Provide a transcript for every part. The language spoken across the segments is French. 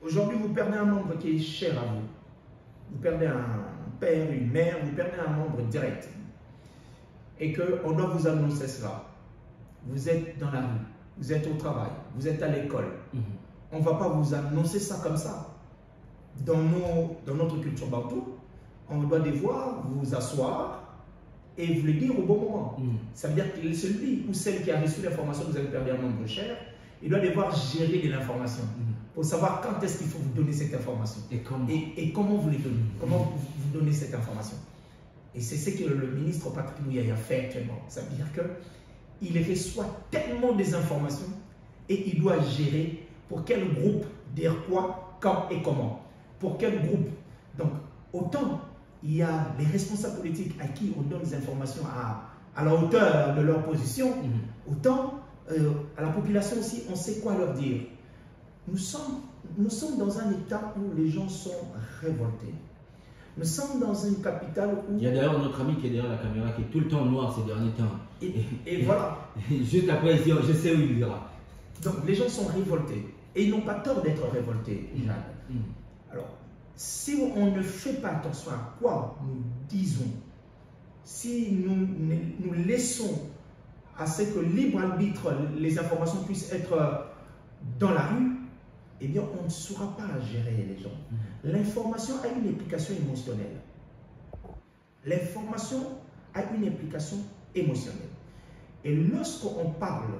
Aujourd'hui, vous perdez un membre qui est cher à vous. Vous perdez un père, une mère, vous perdez un membre direct. Et qu'on doit vous annoncer cela. Vous êtes dans la rue, vous êtes au travail, vous êtes à l'école. On ne va pas vous annoncer ça comme ça. Dans notre culture bantou, on doit devoir vous asseoir et vous le dire au bon moment. Ça veut dire que celui ou celle qui a reçu l'information que vous avez perdu un membre cher, il doit devoir gérer de l'information pour savoir quand est-ce qu'il faut vous donner cette information et comment vous les donnez, comment vous donnez cette information. Et c'est ce que le ministre Patrick Muyaya a fait actuellement. Ça veut dire qu'il reçoit tellement des informations et il doit gérer pour quel groupe dire quoi, quand et comment. Pour quel groupe. Donc, autant il y a les responsables politiques à qui on donne des informations à la hauteur de leur position, autant à la population aussi, on sait quoi leur dire. Nous sommes dans un état où les gens sont révoltés. Nous sommes dans une capitale où... Il y a d'ailleurs notre ami qui est derrière la caméra qui est tout le temps noir ces derniers temps. Et voilà. Juste après, je sais où il ira. Donc les gens sont révoltés. Et ils n'ont pas tort d'être révoltés, Jeanne. Alors, si on ne fait pas attention à quoi nous disons, si nous laissons à ce que libre arbitre, les informations puissent être dans la rue, eh bien, on ne saura pas gérer les gens. L'information a une implication émotionnelle. L'information a une implication émotionnelle. Et lorsqu'on parle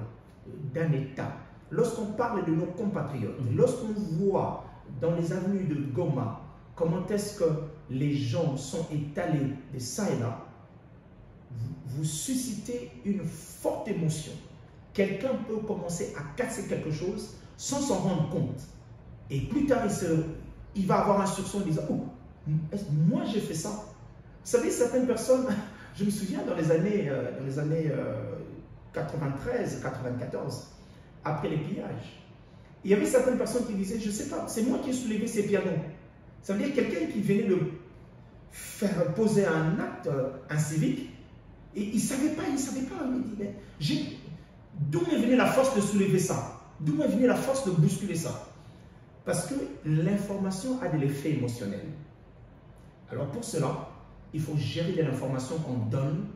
d'un État, lorsqu'on parle de nos compatriotes, lorsqu'on voit dans les avenues de Goma comment est-ce que les gens sont étalés de ça et là, vous suscitez une forte émotion. Quelqu'un peut commencer à casser quelque chose sans s'en rendre compte. Et plus tard, il va avoir un sursaut en disant « Oh, moi j'ai fait ça ». Vous savez, certaines personnes, je me souviens dans les années 93, 94, après les pillages, il y avait certaines personnes qui disaient « Je ne sais pas, c'est moi qui ai soulevé ces pianos ». Ça veut dire quelqu'un qui venait de faire poser un acte incivique et il ne savait pas, il me dit « D'où me venait la force de soulever ça? D'où me venait la force de bousculer ça ?» Parce que l'information a de l'effet émotionnel. Alors pour cela, il faut gérer de l'information qu'on donne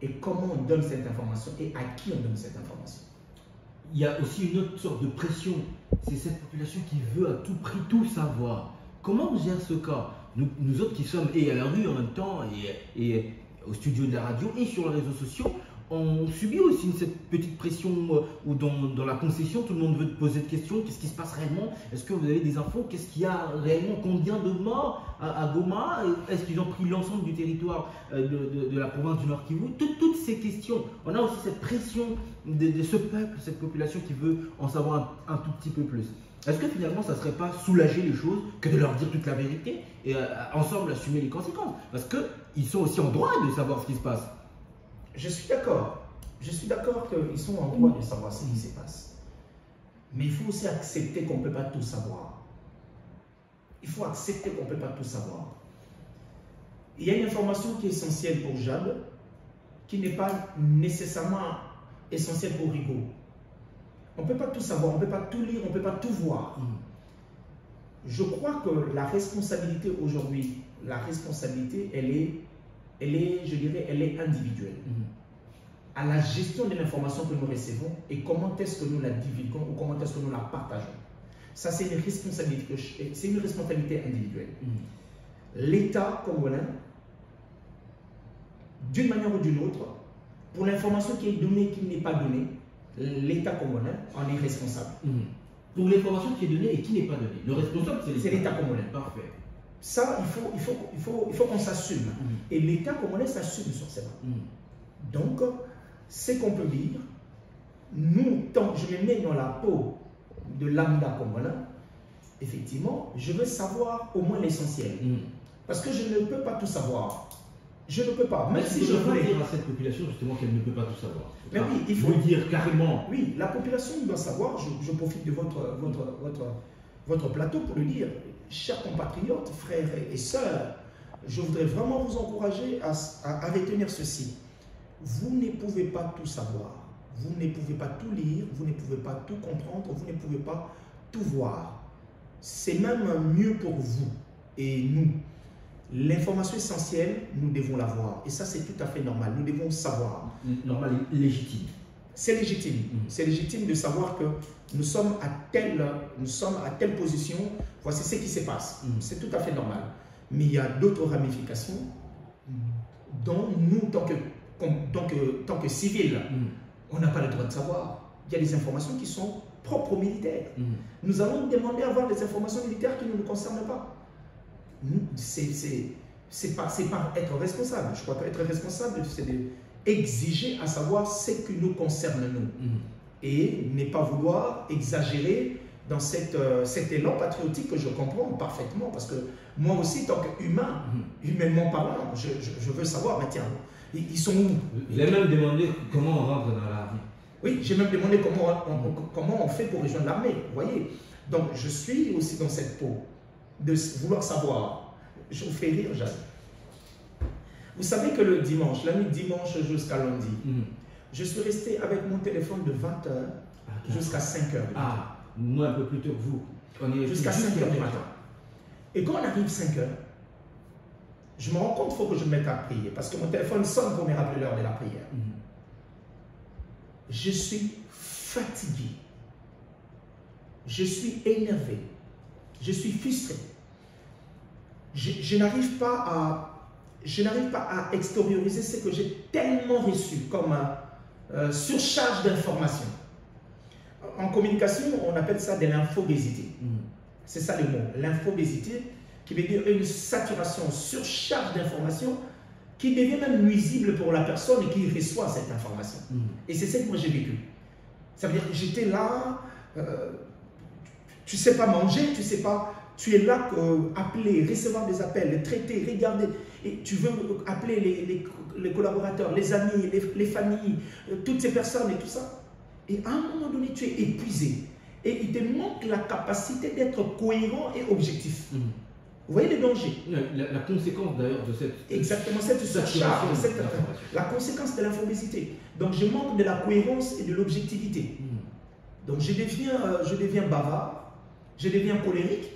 et comment on donne cette information et à qui on donne cette information. Il y a aussi une autre sorte de pression. C'est cette population qui veut à tout prix tout savoir. Comment on gère ce cas? Nous autres qui sommes et à la rue en même temps et au studio de la radio et sur les réseaux sociaux, on subit aussi cette petite pression où dans la concession, tout le monde veut te poser des questions. Qu'est-ce qui se passe réellement? Est-ce que vous avez des infos? Qu'est-ce qu'il y a réellement? Combien de morts à Goma? Est-ce qu'ils ont pris l'ensemble du territoire de la province du Nord Kivu? Toutes ces questions. On a aussi cette pression de ce peuple, cette population qui veut en savoir un tout petit peu plus. Est-ce que finalement, ça ne serait pas soulager les choses que de leur dire toute la vérité et ensemble assumer les conséquences? Parce qu'ils sont aussi en droit de savoir ce qui se passe. Je suis d'accord. Je suis d'accord qu'ils sont en droit de savoir ce qui se passe. Mais il faut aussi accepter qu'on ne peut pas tout savoir. Il faut accepter qu'on ne peut pas tout savoir. Il y a une information qui est essentielle pour Jade, qui n'est pas nécessairement essentielle pour Rigo. On ne peut pas tout savoir, on ne peut pas tout lire, on ne peut pas tout voir. Je crois que la responsabilité aujourd'hui, la responsabilité, elle est individuelle. À la gestion de l'information que nous recevons et comment est-ce que nous la divulguons ou comment est-ce que nous la partageons. Ça, c'est une responsabilité individuelle. L'État congolais, d'une manière ou d'une autre, pour l'information qui est donnée et qui n'est pas donnée, l'État congolais en est responsable. Pour l'information qui est donnée et qui n'est pas donnée, le responsable, c'est l'État congolais. Parfait. Ça, il faut qu'on s'assume. Et l'État congolais s'assume sur cela. Donc, ce qu'on peut dire, nous, tant que je me mets dans la peau de lambda congolais, effectivement, je veux savoir au moins l'essentiel. Parce que je ne peux pas tout savoir. Je ne peux pas. Même si je voulais dire à cette population justement qu'elle ne peut pas tout savoir. Mais oui, il faut le dire carrément. Oui, la population doit savoir. Je profite de votre plateau pour le dire. Chers compatriotes, frères et sœurs, je voudrais vraiment vous encourager à retenir ceci. Vous ne pouvez pas tout savoir. Vous ne pouvez pas tout lire. Vous ne pouvez pas tout comprendre. Vous ne pouvez pas tout voir. c'est même mieux pour vous et nous. L'information essentielle, nous devons l'avoir. Et ça, c'est tout à fait normal. Nous devons savoir. Normal et légitime. C'est légitime. C'est légitime de savoir que nous sommes à telle position. Voici ce qui se passe. C'est tout à fait normal. Mais il y a d'autres ramifications dont nous, tant que civils, on n'a pas le droit de savoir. Il y a des informations qui sont propres aux militaires. Nous allons demander à avoir des informations militaires qui ne nous concernent pas. C'est pas être responsable. Je crois qu'être responsable, c'est d'exiger à savoir ce qui nous concerne nous. Et ne pas vouloir exagérer dans cet élan patriotique que je comprends parfaitement. Parce que moi aussi, tant qu'humain, humainement parlant, je veux savoir, mais tiens, ils sont où? Vous avez même demandé comment on rentre dans l'armée. Oui, j'ai même demandé comment on fait pour rejoindre l'armée. Vous voyez? Donc, je suis aussi dans cette peau de vouloir savoir. Je vous fais rire, Jacques. Vous savez que le dimanche, la nuit de dimanche jusqu'à lundi, je suis resté avec mon téléphone de 20h jusqu'à 5h. Ah, moi un peu plus tôt que vous. Jusqu'à 5h du matin. Et quand on arrive 5h, je me rends compte qu'il faut que je me mette à prier parce que mon téléphone sonne pour me rappeler l'heure de la prière. Je suis fatigué. Je suis énervé. Je suis frustré. Je n'arrive pas à extérioriser ce que j'ai tellement reçu comme surcharge d'informations. En communication, on appelle ça de l'infobésité. C'est ça le mot, l'infobésité, qui veut dire une saturation, surcharge d'informations qui devient même nuisible pour la personne qui reçoit cette information. Et c'est ce que moi j'ai vécu. Ça veut dire que j'étais là, tu ne sais pas manger, tu ne sais pas, tu es là appeler, recevoir des appels, les traiter, regarder, et tu veux appeler les collaborateurs, les amis, les familles, toutes ces personnes et tout ça. Et à un moment donné, tu es épuisé. Et il te manque la capacité d'être cohérent et objectif. Vous voyez les dangers? La conséquence d'ailleurs de cette... Exactement, cette surcharge, la conséquence de l'infobésité. Donc je manque de la cohérence et de l'objectivité. Donc je deviens bavard, je deviens colérique,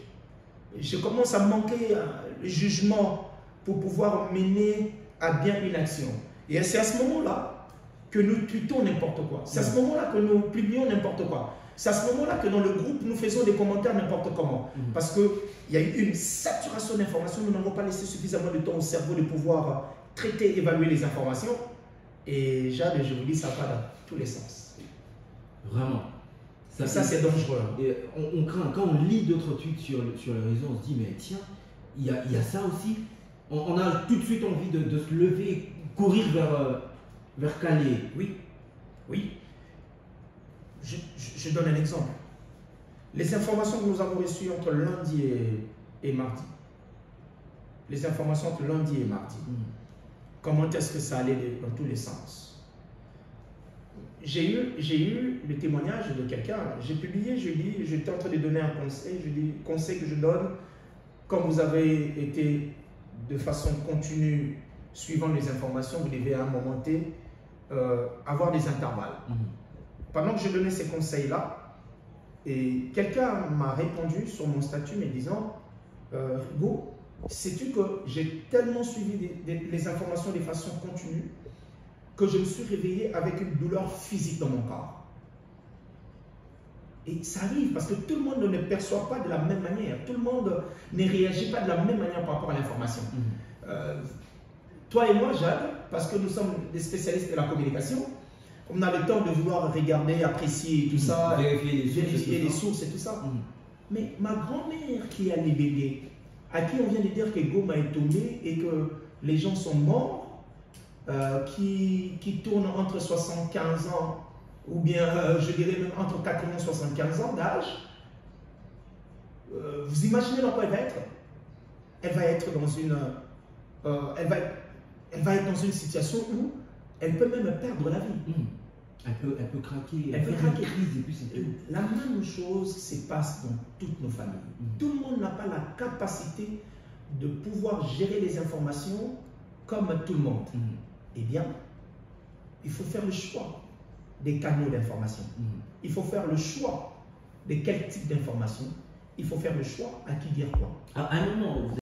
je commence à manquer le jugement pour pouvoir mener à bien une action. Et c'est à ce moment-là que nous tweetons n'importe quoi. C'est à ce moment-là que nous publions n'importe quoi. C'est à ce moment-là que dans le groupe, nous faisons des commentaires n'importe comment. Parce qu'il y a eu une saturation d'informations. Nous n'avons pas laissé suffisamment de temps au cerveau de pouvoir traiter, évaluer les informations. Et Jade, je vous dis, ça va dans tous les sens. Vraiment. Ça c'est dangereux. Et on craint, quand on lit d'autres tweets sur les réseaux, on se dit, mais tiens, il y a ça aussi. On a tout de suite envie de se lever, courir vers Calais. Oui, oui. Je donne un exemple. Les informations que nous avons reçues entre lundi et mardi. Les informations entre lundi et mardi. Comment est-ce que ça allait dans tous les sens? J'ai eu le témoignage de quelqu'un. J'ai publié, j'étais en train de donner un conseil. Je dis, conseil que je donne, quand vous avez été de façon continue suivant les informations, vous devez à un moment T avoir des intervalles. Pendant que je donnais ces conseils-là, et quelqu'un m'a répondu sur mon statut me disant Hugo, sais-tu que j'ai tellement suivi les informations de façon continue que je me suis réveillé avec une douleur physique dans mon corps. Et ça arrive parce que tout le monde ne le perçoit pas de la même manière. Tout le monde ne réagit pas de la même manière par rapport à l'information. Toi et moi, Jade, parce que nous sommes des spécialistes de la communication, on a le temps de vouloir regarder, apprécier tout ça, vérifier les sources et tout ça. Mais ma grand-mère qui a les bébés, à qui on vient de dire que Goma est tombé et que les gens sont morts, qui tournent entre 75 ans ou bien je dirais même entre 80 et 75 ans d'âge, vous imaginez dans quoi elle va être? Elle va être dans une elle va être dans une situation où elle peut même perdre la vie. Elle peut craquer. Elle peut craquer. Et puis c'est tout. La même chose se passe dans toutes nos familles. Tout le monde n'a pas la capacité de pouvoir gérer les informations comme tout le monde. Eh bien, il faut faire le choix des canaux d'information. Il faut faire le choix de quel type d'information il faut faire le choix à qui dire quoi. À un moment,